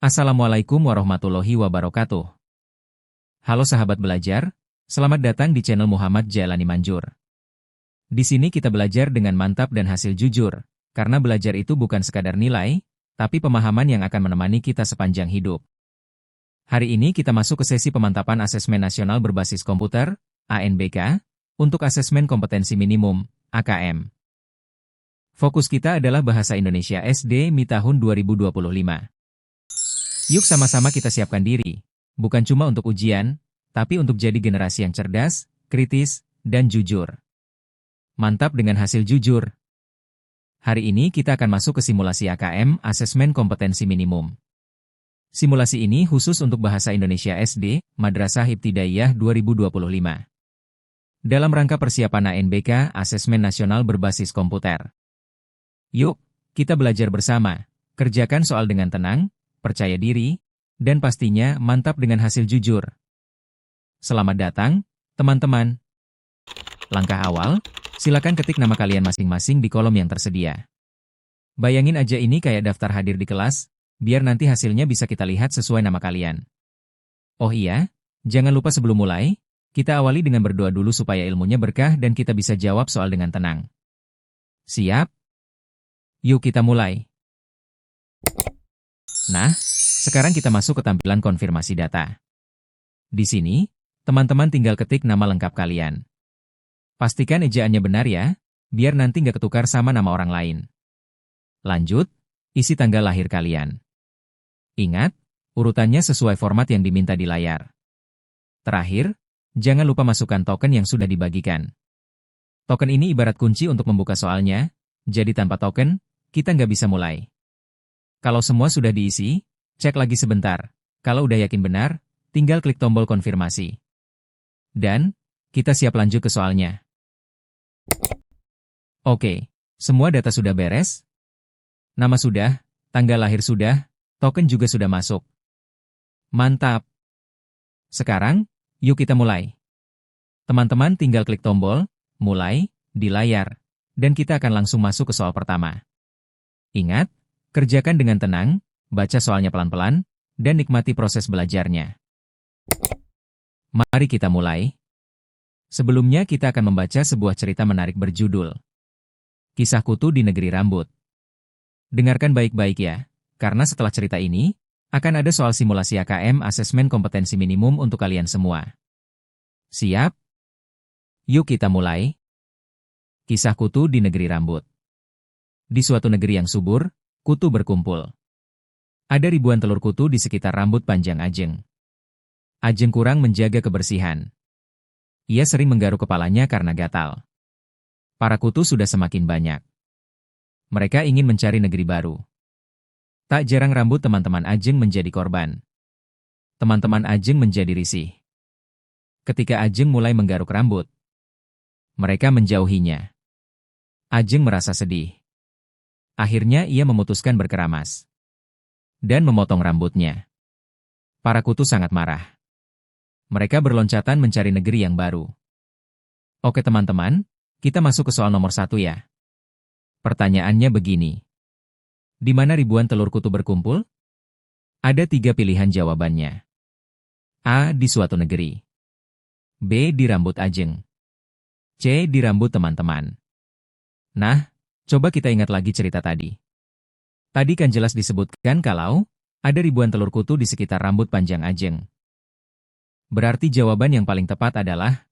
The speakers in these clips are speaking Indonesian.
Assalamualaikum warahmatullahi wabarakatuh. Halo sahabat belajar, selamat datang di channel Muhammad Jailani Manjur. Di sini kita belajar dengan mantap dan hasil jujur, karena belajar itu bukan sekadar nilai, tapi pemahaman yang akan menemani kita sepanjang hidup. Hari ini kita masuk ke sesi pemantapan asesmen nasional berbasis komputer, ANBK, untuk asesmen kompetensi minimum, AKM. Fokus kita adalah Bahasa Indonesia SD MI tahun 2025. Yuk sama-sama kita siapkan diri, bukan cuma untuk ujian, tapi untuk jadi generasi yang cerdas, kritis, dan jujur. Mantap dengan hasil jujur. Hari ini kita akan masuk ke simulasi AKM, Asesmen Kompetensi Minimum. Simulasi ini khusus untuk Bahasa Indonesia SD, Madrasah Ibtidaiyah 2025. Dalam rangka persiapan ANBK, Asesmen Nasional Berbasis Komputer. Yuk, kita belajar bersama, kerjakan soal dengan tenang, percaya diri, dan pastinya mantap dengan hasil jujur. Selamat datang, teman-teman. Langkah awal, silakan ketik nama kalian masing-masing di kolom yang tersedia. Bayangin aja ini kayak daftar hadir di kelas, biar nanti hasilnya bisa kita lihat sesuai nama kalian. Oh iya, jangan lupa sebelum mulai, kita awali dengan berdoa dulu supaya ilmunya berkah dan kita bisa jawab soal dengan tenang. Siap? Yuk kita mulai. Nah, sekarang kita masuk ke tampilan konfirmasi data. Di sini, teman-teman tinggal ketik nama lengkap kalian. Pastikan ejaannya benar ya, biar nanti nggak ketukar sama nama orang lain. Lanjut, isi tanggal lahir kalian. Ingat, urutannya sesuai format yang diminta di layar. Terakhir, jangan lupa masukkan token yang sudah dibagikan. Token ini ibarat kunci untuk membuka soalnya, jadi tanpa token, kita nggak bisa mulai. Kalau semua sudah diisi, cek lagi sebentar. Kalau udah yakin benar, tinggal klik tombol konfirmasi. Dan, kita siap lanjut ke soalnya. Oke, semua data sudah beres? Nama sudah, tanggal lahir sudah, token juga sudah masuk. Mantap! Sekarang, yuk kita mulai. Teman-teman tinggal klik tombol, mulai, di layar, dan kita akan langsung masuk ke soal pertama. Ingat, kerjakan dengan tenang, baca soalnya pelan-pelan, dan nikmati proses belajarnya. Mari kita mulai. Sebelumnya kita akan membaca sebuah cerita menarik berjudul Kisah Kutu di Negeri Rambut. Dengarkan baik-baik ya, karena setelah cerita ini, akan ada soal simulasi AKM Asesmen Kompetensi Minimum untuk kalian semua. Siap? Yuk kita mulai. Kisah Kutu di Negeri Rambut. Di suatu negeri yang subur, kutu berkumpul. Ada ribuan telur kutu di sekitar rambut panjang Ajeng. Ajeng kurang menjaga kebersihan. Ia sering menggaruk kepalanya karena gatal. Para kutu sudah semakin banyak. Mereka ingin mencari negeri baru. Tak jarang rambut teman-teman Ajeng menjadi korban. Teman-teman Ajeng menjadi risih. Ketika Ajeng mulai menggaruk rambut, mereka menjauhinya. Ajeng merasa sedih. Akhirnya ia memutuskan berkeramas dan memotong rambutnya. Para kutu sangat marah. Mereka berloncatan mencari negeri yang baru. Oke teman-teman, kita masuk ke soal nomor 1 ya. Pertanyaannya begini. Di mana ribuan telur kutu berkumpul? Ada 3 pilihan jawabannya. A. Di suatu negeri. B. Di rambut Ajeng. C. Di rambut teman-teman. Nah, coba kita ingat lagi cerita tadi. Tadi kan jelas disebutkan kalau ada ribuan telur kutu di sekitar rambut panjang Ajeng. Berarti jawaban yang paling tepat adalah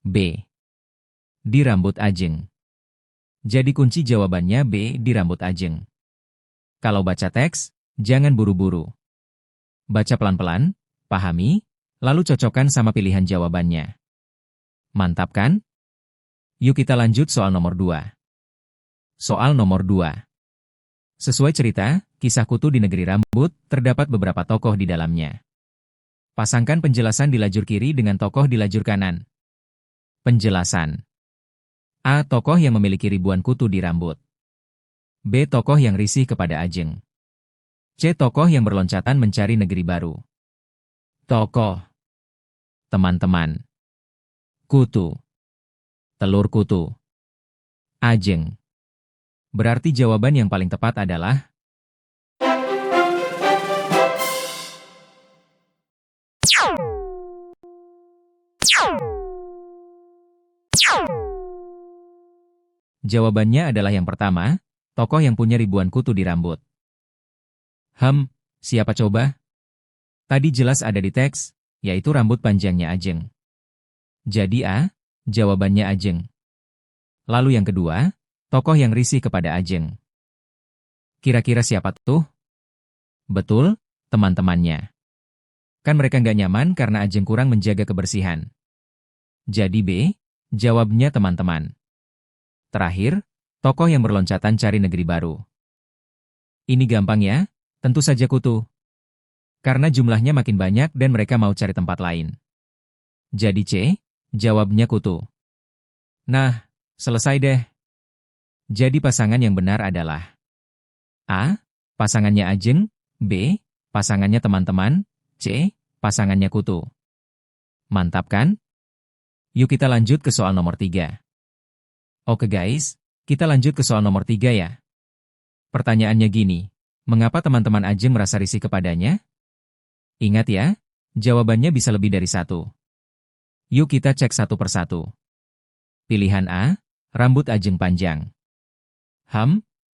B. Di rambut Ajeng. Jadi kunci jawabannya B. Di rambut Ajeng. Kalau baca teks, jangan buru-buru. Baca pelan-pelan, pahami, lalu cocokkan sama pilihan jawabannya. Mantap kan? Yuk kita lanjut soal nomor 2. Soal nomor 2. Sesuai cerita, kisah kutu di negeri rambut, terdapat beberapa tokoh di dalamnya. Pasangkan penjelasan di lajur kiri dengan tokoh di lajur kanan. Penjelasan. A. Tokoh yang memiliki ribuan kutu di rambut. B. Tokoh yang risih kepada Ajeng. C. Tokoh yang berloncatan mencari negeri baru. Tokoh. Teman-teman. Kutu. Telur kutu. Ajeng. Berarti jawaban yang paling tepat adalah jawabannya adalah yang pertama, tokoh yang punya ribuan kutu di rambut. Siapa coba? Tadi jelas ada di teks, yaitu rambut panjangnya Ajeng. Jadi A, jawabannya Ajeng. Lalu yang kedua, tokoh yang risih kepada Ajeng. Kira-kira siapa tuh? Betul, teman-temannya. Kan mereka nggak nyaman karena Ajeng kurang menjaga kebersihan. Jadi B, jawabnya teman-teman. Terakhir, tokoh yang berloncatan cari negeri baru. Ini gampang ya, tentu saja kutu. Karena jumlahnya makin banyak dan mereka mau cari tempat lain. Jadi C, jawabnya kutu. Nah, selesai deh. Jadi pasangan yang benar adalah A, pasangannya Ajeng, B, pasangannya teman-teman, C, pasangannya kutu. Mantap kan? Yuk kita lanjut ke soal nomor 3. Oke guys, kita lanjut ke soal nomor 3 ya. Pertanyaannya gini, mengapa teman-teman Ajeng merasa risih kepadanya? Ingat ya, jawabannya bisa lebih dari satu. Yuk kita cek satu persatu. Pilihan A, rambut Ajeng panjang.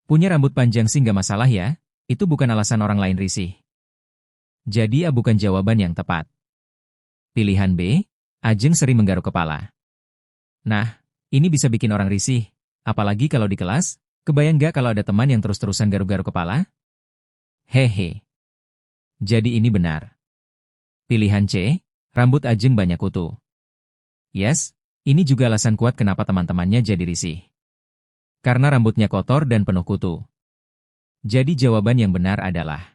Punya rambut panjang sih nggak masalah ya, itu bukan alasan orang lain risih. Jadi A bukan jawaban yang tepat. Pilihan B, Ajeng sering menggaruk kepala. Nah, ini bisa bikin orang risih, apalagi kalau di kelas, kebayang nggak kalau ada teman yang terus-terusan garuk-garuk kepala? Hehe. Jadi ini benar. Pilihan C, rambut Ajeng banyak kutu. Yes, ini juga alasan kuat kenapa teman-temannya jadi risih. Karena rambutnya kotor dan penuh kutu. Jadi jawaban yang benar adalah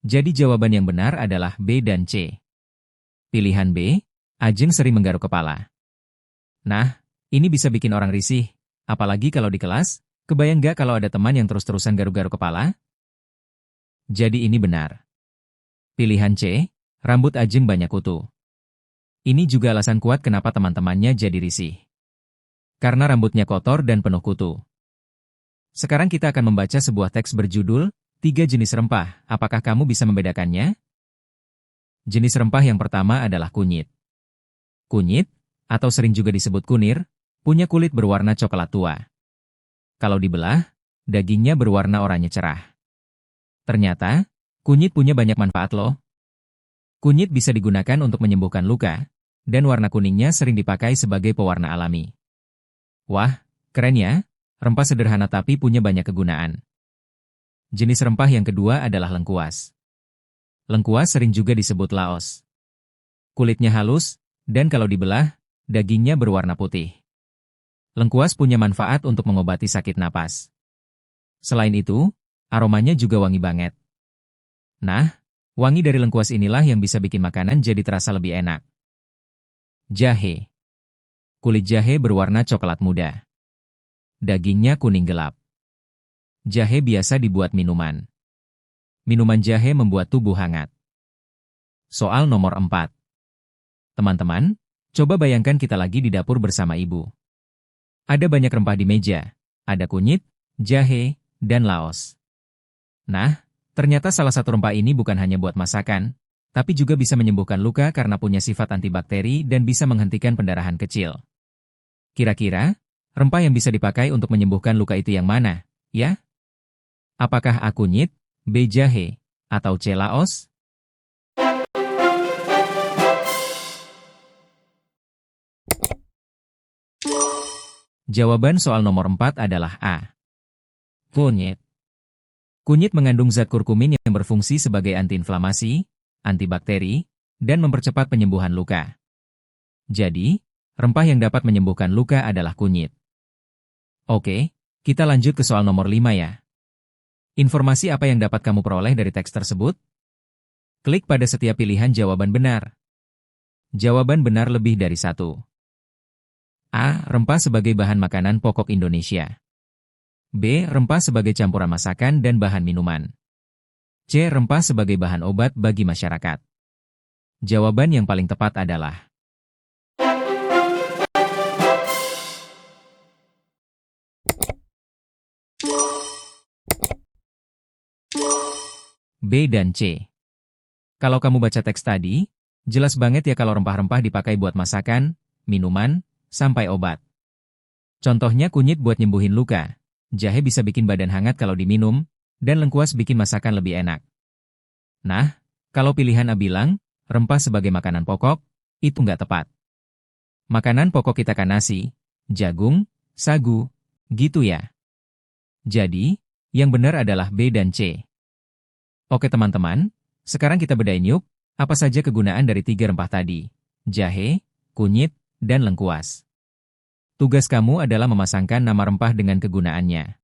Jadi jawaban yang benar adalah B dan C. Pilihan B, Ajeng sering menggaruk kepala. Nah, ini bisa bikin orang risih, apalagi kalau di kelas, kebayang nggak kalau ada teman yang terus-terusan garuk-garuk kepala? Jadi ini benar. Pilihan C, rambut Ajeng banyak kutu. Ini juga alasan kuat kenapa teman-temannya jadi risih. Karena rambutnya kotor dan penuh kutu. Sekarang kita akan membaca sebuah teks berjudul, 3 jenis rempah, apakah kamu bisa membedakannya? Jenis rempah yang pertama adalah kunyit. Kunyit, atau sering juga disebut kunir, punya kulit berwarna coklat tua. Kalau dibelah, dagingnya berwarna oranye cerah. Ternyata, kunyit punya banyak manfaat loh. Kunyit bisa digunakan untuk menyembuhkan luka, dan warna kuningnya sering dipakai sebagai pewarna alami. Wah, keren ya, rempah sederhana tapi punya banyak kegunaan. Jenis rempah yang kedua adalah lengkuas. Lengkuas sering juga disebut laos. Kulitnya halus, dan kalau dibelah, dagingnya berwarna putih. Lengkuas punya manfaat untuk mengobati sakit napas. Selain itu, aromanya juga wangi banget. Nah, wangi dari lengkuas inilah yang bisa bikin makanan jadi terasa lebih enak. Jahe. Kulit jahe berwarna coklat muda. Dagingnya kuning gelap. Jahe biasa dibuat minuman. Minuman jahe membuat tubuh hangat. Soal nomor 4. Teman-teman, coba bayangkan kita lagi di dapur bersama ibu. Ada banyak rempah di meja. Ada kunyit, jahe, dan laos. Nah, ternyata salah satu rempah ini bukan hanya buat masakan, tapi juga bisa menyembuhkan luka karena punya sifat antibakteri dan bisa menghentikan pendarahan kecil. Kira-kira, rempah yang bisa dipakai untuk menyembuhkan luka itu yang mana, ya? Apakah A kunyit, B jahe, atau C laos? Jawaban soal nomor 4 adalah A. Kunyit. Kunyit mengandung zat kurkumin yang berfungsi sebagai antiinflamasi, antibakteri, dan mempercepat penyembuhan luka. Jadi, rempah yang dapat menyembuhkan luka adalah kunyit. Oke, kita lanjut ke soal nomor 5 ya. Informasi apa yang dapat kamu peroleh dari teks tersebut? Klik pada setiap pilihan jawaban benar. Jawaban benar lebih dari satu. A. Rempah sebagai bahan makanan pokok Indonesia. B. Rempah sebagai campuran masakan dan bahan minuman. C. Rempah sebagai bahan obat bagi masyarakat. Jawaban yang paling tepat adalah B dan C. Kalau kamu baca teks tadi, jelas banget ya kalau rempah-rempah dipakai buat masakan, minuman, sampai obat. Contohnya kunyit buat nyembuhin luka, jahe bisa bikin badan hangat kalau diminum, dan lengkuas bikin masakan lebih enak. Nah, kalau pilihan A bilang, rempah sebagai makanan pokok, itu nggak tepat. Makanan pokok kita kan nasi, jagung, sagu, gitu ya. Jadi, yang benar adalah B dan C. Oke teman-teman, sekarang kita bedain yuk, apa saja kegunaan dari 3 rempah tadi, jahe, kunyit, dan lengkuas. Tugas kamu adalah memasangkan nama rempah dengan kegunaannya.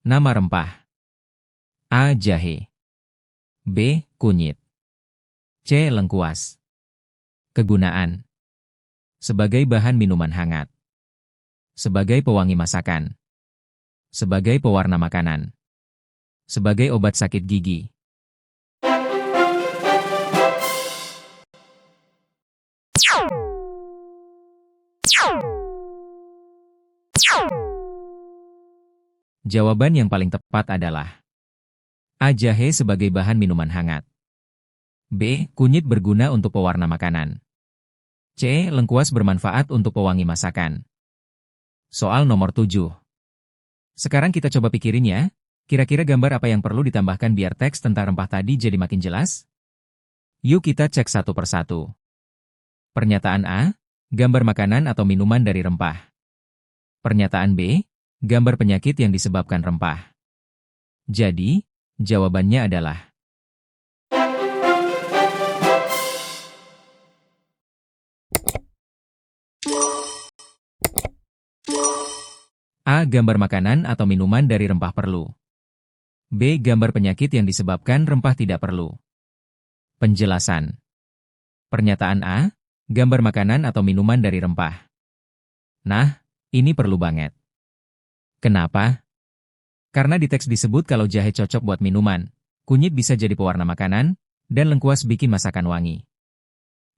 Nama rempah. A. Jahe. B. Kunyit. C. Lengkuas. Kegunaan. Sebagai bahan minuman hangat. Sebagai pewangi masakan. Sebagai pewarna makanan. Sebagai obat sakit gigi. Jawaban yang paling tepat adalah A. Jahe sebagai bahan minuman hangat. B. Kunyit berguna untuk pewarna makanan. C. Lengkuas bermanfaat untuk pewangi masakan. Soal nomor 7. Sekarang kita coba pikirin ya, kira-kira gambar apa yang perlu ditambahkan biar teks tentang rempah tadi jadi makin jelas? Yuk kita cek satu persatu. Pernyataan A. Gambar makanan atau minuman dari rempah. Pernyataan B. Gambar penyakit yang disebabkan rempah. Jadi, jawabannya adalah A. Gambar makanan atau minuman dari rempah perlu. B. Gambar penyakit yang disebabkan rempah tidak perlu. Penjelasan. Pernyataan A. Gambar makanan atau minuman dari rempah. Nah, ini perlu banget. Kenapa? Karena di teks disebut kalau jahe cocok buat minuman, kunyit bisa jadi pewarna makanan, dan lengkuas bikin masakan wangi.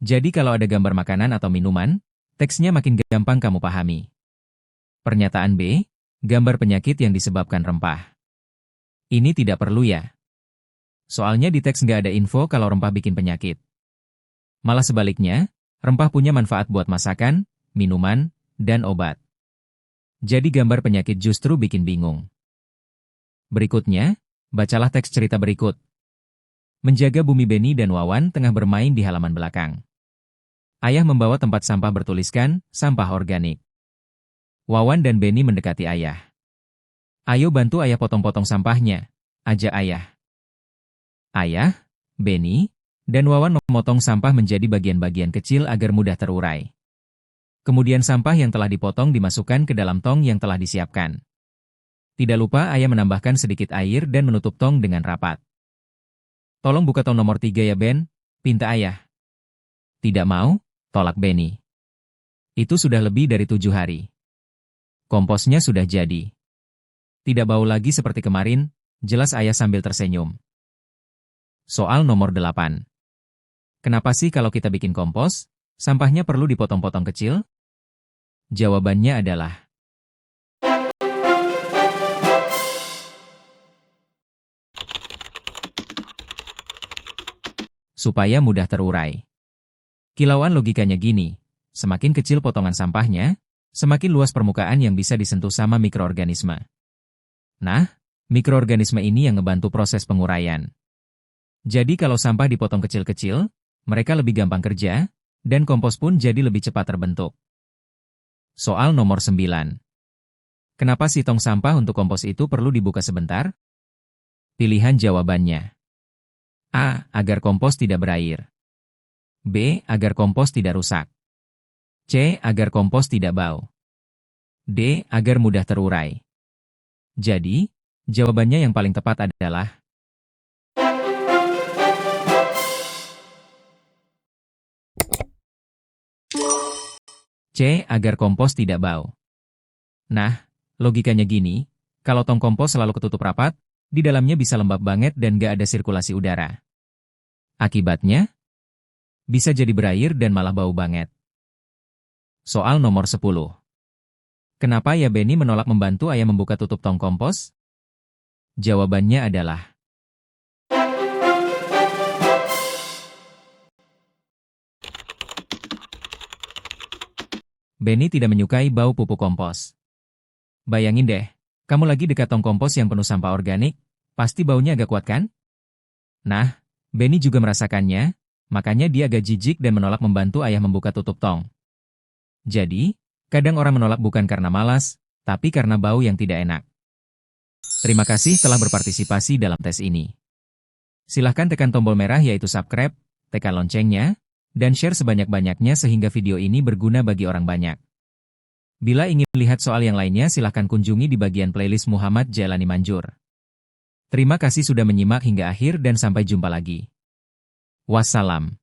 Jadi kalau ada gambar makanan atau minuman, teksnya makin gampang kamu pahami. Pernyataan B. Gambar penyakit yang disebabkan rempah. Ini tidak perlu ya. Soalnya di teks nggak ada info kalau rempah bikin penyakit. Malah sebaliknya, rempah punya manfaat buat masakan, minuman, dan obat. Jadi gambar penyakit justru bikin bingung. Berikutnya, bacalah teks cerita berikut. Menjaga bumi Benny dan Wawan tengah bermain di halaman belakang. Ayah membawa tempat sampah bertuliskan, sampah organik. Wawan dan Benny mendekati ayah. Ayo bantu ayah potong-potong sampahnya, ajak ayah. Ayah, Benny, dan Wawan memotong sampah menjadi bagian-bagian kecil agar mudah terurai. Kemudian sampah yang telah dipotong dimasukkan ke dalam tong yang telah disiapkan. Tidak lupa ayah menambahkan sedikit air dan menutup tong dengan rapat. Tolong buka tong nomor 3 ya Ben, pinta ayah. Tidak mau, tolak Benny. Itu sudah lebih dari 7 hari. Komposnya sudah jadi. Tidak bau lagi seperti kemarin, jelas ayah sambil tersenyum. Soal nomor 8. Kenapa sih kalau kita bikin kompos, sampahnya perlu dipotong-potong kecil? Jawabannya adalah supaya mudah terurai. Kilauan logikanya gini, semakin kecil potongan sampahnya, semakin luas permukaan yang bisa disentuh sama mikroorganisme. Nah, mikroorganisme ini yang ngebantu proses penguraian. Jadi kalau sampah dipotong kecil-kecil, mereka lebih gampang kerja, dan kompos pun jadi lebih cepat terbentuk. Soal nomor 9. Kenapa sih tong sampah untuk kompos itu perlu dibuka sebentar? Pilihan jawabannya. A. Agar kompos tidak berair. B. Agar kompos tidak rusak. C. Agar kompos tidak bau. D. Agar mudah terurai. Jadi, jawabannya yang paling tepat adalah C. Agar kompos tidak bau. Nah, logikanya gini, kalau tong kompos selalu ketutup rapat, Di dalamnya bisa lembab banget dan gak ada sirkulasi udara. Akibatnya, bisa jadi berair dan malah bau banget. Soal nomor 10. Kenapa ya Benny menolak membantu ayah membuka tutup tong kompos? Jawabannya adalah, Benny tidak menyukai bau pupuk kompos. Bayangin deh, kamu lagi dekat tong kompos yang penuh sampah organik, pasti baunya agak kuat kan? Nah, Benny juga merasakannya, makanya dia agak jijik dan menolak membantu ayah membuka tutup tong. Jadi, kadang orang menolak bukan karena malas, tapi karena bau yang tidak enak. Terima kasih telah berpartisipasi dalam tes ini. Silahkan tekan tombol merah yaitu subscribe, tekan loncengnya, dan share sebanyak-banyaknya sehingga video ini berguna bagi orang banyak. Bila ingin lihat soal yang lainnya silahkan kunjungi di bagian playlist Muhammad Jailani Manjur. Terima kasih sudah menyimak hingga akhir dan sampai jumpa lagi. Wassalam.